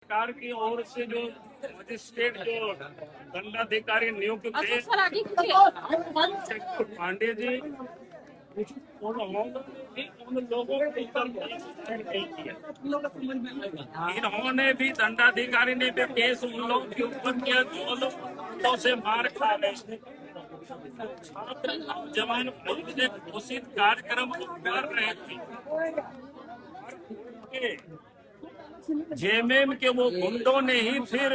सरकार की ओर से जो मजिस्ट्रेट जो दंडाधिकारी नियुक्त थे पांडे जी, उन लोगों के ऊपर नहीं किया। इन्होंने भी दंडाधिकारी ने भी केस उन लोगों के ऊपर किया जो लोग से मार खा रहे छात्र नौजवान घोषित कार्यक्रम कर रहे थे। जेएमएम के वो गुंडों ने ही फिर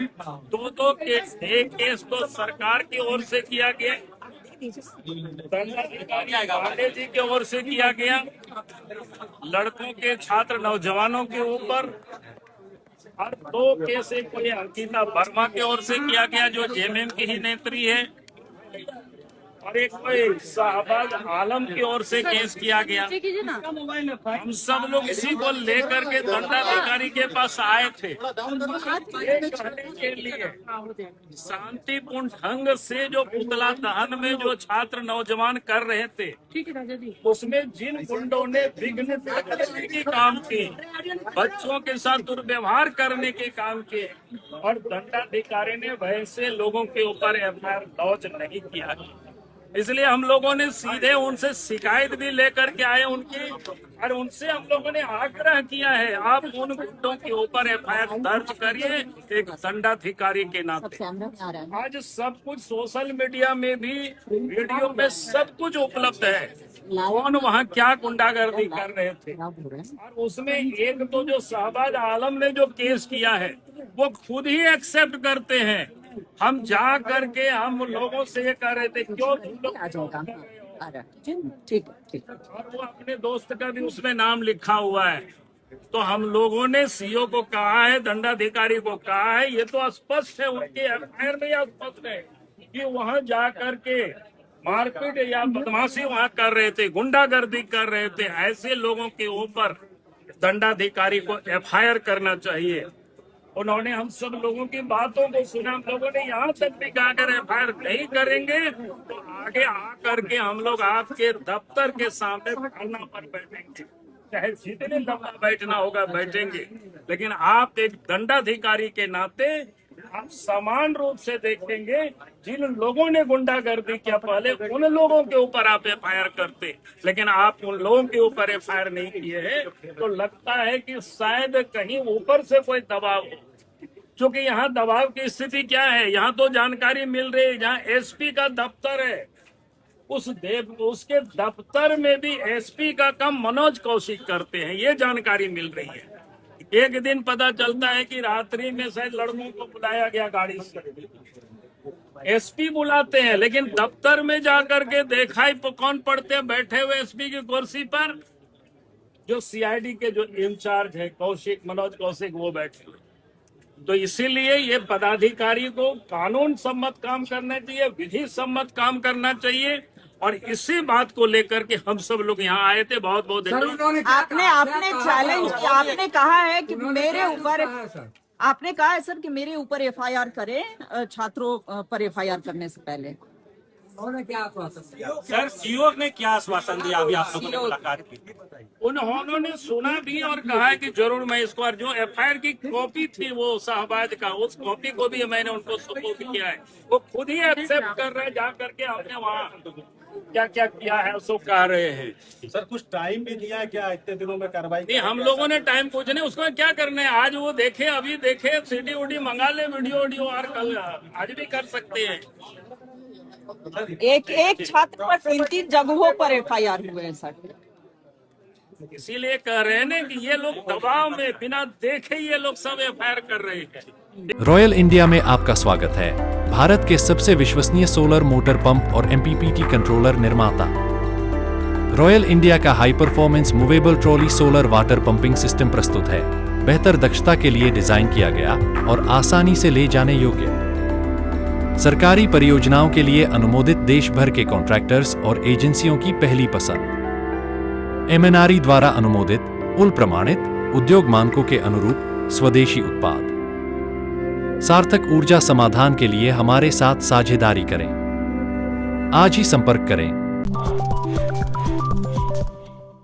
दो केस, एक केस तो सरकार की ओर से किया गया, दंडाधिकारी पांडे जी की ओर से किया गया, लड़कों के छात्र नौजवानों के ऊपर, और दो केस एक कोई अंकिता वर्मा की ओर से किया गया जो जेएमएम की ही नेत्री है, और एक कोई शाहबाज आलम की ओर से केस किया गया। हम सब लोग इसी को लेकर के दंडाधिकारी के पास आए थे के लिए शांतिपूर्ण ढंग से जो पुतला दहन में जो छात्र नौजवान कर रहे थे, उसमें जिन गुंडों ने विघ्न करने के काम किए, बच्चों के साथ दुर्व्यवहार करने के काम किए, और दंडाधिकारी ने वैसे लोगों के ऊपर एफआईआर लॉन्च नहीं किया। इसलिए हम लोगों ने सीधे उनसे शिकायत भी लेकर के आए उनकी, और उनसे हम लोगों ने आग्रह किया है आप उन गुंडों के ऊपर एफआईआर दर्ज करिए एक दंडाधिकारी के नाते। आज सब कुछ सोशल मीडिया में भी, वीडियो में सब कुछ उपलब्ध है, कौन वहाँ क्या गुंडागर्दी कर रहे थे। और उसमें एक तो जो शाहबाज आलम ने जो केस किया है वो खुद ही एक्सेप्ट करते हैं। हम जा करके हम लोगों से ये कह रहे थे क्यों ठीक, और वो अपने दोस्त का भी उसमें नाम लिखा हुआ है। तो हम लोगों ने सीओ को कहा है, दंडाधिकारी को कहा है, ये तो स्पष्ट है, उनके एफआईआर में यह स्पष्ट है कि वहां जा करके मारपीट या बदमाशी वहां कर रहे थे, गुंडागर्दी कर रहे थे। ऐसे लोगों के ऊपर दंडाधिकारी को एफआईआर करना चाहिए। उन्होंने हम सब लोगों की बातों को सुना, हम लोगों ने यहाँ तक भी कहा अगर एफआईआर नहीं करेंगे तो आगे आकर के हम लोग आपके दफ्तर के सामने धरना पर बैठेंगे, चाहे जितने दफा बैठना होगा बैठेंगे, लेकिन आप एक दंडाधिकारी के नाते आप समान रूप से देखेंगे। जिन लोगों ने गुंडागर्दी किया पहले उन लोगों के ऊपर आप एफआईआर करते, लेकिन आप उन लोगों के ऊपर एफआईआर नहीं किए हैं। तो लगता है कि शायद कहीं ऊपर से कोई दबाव हो, क्योंकि यहाँ दबाव की स्थिति क्या है, यहाँ तो जानकारी मिल रही है, जहाँ एसपी का दफ्तर है उसके दफ्तर में भी एसपी का काम मनोज कौशिक करते हैं, ये जानकारी मिल रही है। एक दिन पता चलता है कि रात्रि में शायद लड़कों को बुलाया गया गाड़ी से, एसपी बुलाते हैं, लेकिन दफ्तर में जाकर के देखा ही कौन पड़ते हैं बैठे हुए एसपी की कुर्सी पर, जो सीआईडी के जो इंचार्ज है कौशिक, मनोज कौशिक, वो बैठे हुए। तो इसीलिए ये पदाधिकारी को कानून सम्मत काम करना चाहिए, विधि सम्मत काम करना चाहिए, और इसी बात को लेकर के हम सब लोग यहाँ आए थे। बहुत बहुत धन्यवाद। आपने चैलेंज, आपने कहा है कि मेरे ऊपर, आपने कहा है सर कि मेरे ऊपर एफआईआर करें छात्रों पर एफआईआर करने से पहले। क्या आश्वासन दिया सर? सीओ ने क्या आश्वासन दिया? अभी आप लोगों ने मुलाकात की, उन्होंने सुना भी और कहा है कि जरूर मैं इसको, जो एफआईआर की कॉपी थी वो शाहबाज का, उस कॉपी को भी मैंने उनको सपोर्ट किया है। वो खुद ही एक्सेप्ट कर रहे हैं, जा करके हमने वहाँ क्या क्या किया है उसको कह रहे हैं। सर कुछ टाइम भी दिया है क्या इतने दिनों में कार्रवाई? नहीं, हम लोगों ने टाइम कुछ नहीं, उसको क्या करना है, आज वो देखे, अभी देखे, सीडी उडी मंगा ले, वीडियो और कल आज भी कर सकते हैं। एक छात्र पर 3 जगहों पर एफआईआर हुए हैं सर। इसीलिए कह रहे हैं ना कि ये लोग दबाव में बिना देखे ये लोग सब एफआईआर कर रहे हैं। रॉयल इंडिया में आपका स्वागत है। भारत के सबसे विश्वसनीय सोलर मोटर पंप और एमपीपीटी कंट्रोलर निर्माता। रॉयल इंडिया का high performance movable trolley solar water pumping system प्रस्तुत है। बेहतर दक्षता के लिए डिजाइन किया गया और आसानी से ले जाने योग्य। सरकारी परियोजनाओं के लिए अनुमोदित, देश भर के कॉन्ट्रैक्टर्स और एजेंसियों की पहली पसंद। एमएनआरई द्वारा अनुमोदित, उल प्रमाणित, उद्योग मानकों के अनुरूप स्वदेशी उत्पाद। सार्थक ऊर्जा समाधान के लिए हमारे साथ साझेदारी करें। आज ही संपर्क करें।